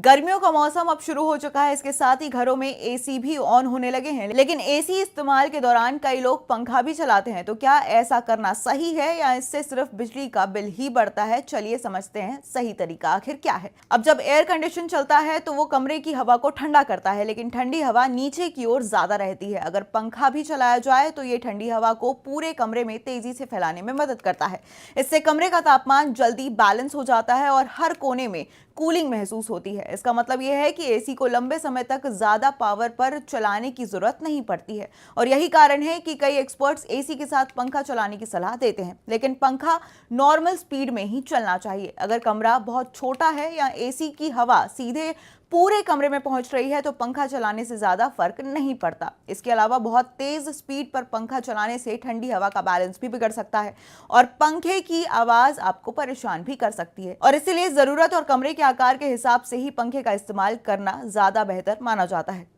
गर्मियों का मौसम अब शुरू हो चुका है। इसके साथ ही घरों में एसी भी ऑन होने लगे हैं, लेकिन एसी इस्तेमाल के दौरान कई लोग पंखा भी चलाते हैं। तो क्या ऐसा करना सही है या इससे सिर्फ बिजली का बिल ही बढ़ता है? चलिए समझते हैं सही तरीका आखिर क्या है। अब जब एयर कंडीशन चलता है तो वो कमरे की हवा को ठंडा करता है, लेकिन ठंडी हवा नीचे की ओर ज्यादा रहती है। अगर पंखा भी चलाया जाए तो ये ठंडी हवा को पूरे कमरे में तेजी से फैलाने में मदद करता है। इससे कमरे का तापमान जल्दी बैलेंस हो जाता है और हर कोने में कूलिंग महसूस होती है। इसका मतलब यह है कि एसी को लंबे समय तक ज्यादा पावर पर चलाने की जरूरत नहीं पड़ती है, और यही कारण है कि कई एक्सपर्ट्स एसी के साथ पंखा चलाने की सलाह देते हैं। लेकिन पंखा नॉर्मल स्पीड में ही चलना चाहिए। अगर कमरा बहुत छोटा है या एसी की हवा सीधे पूरे कमरे में पहुंच रही है तो पंखा चलाने से ज्यादा फर्क नहीं पड़ता। इसके अलावा बहुत तेज स्पीड पर पंखा चलाने से ठंडी हवा का बैलेंस भी बिगड़ सकता है और पंखे की आवाज आपको परेशान भी कर सकती है, और इसीलिए जरूरत और कमरे के आकार के हिसाब से ही पंखे का इस्तेमाल करना ज्यादा बेहतर माना जाता है।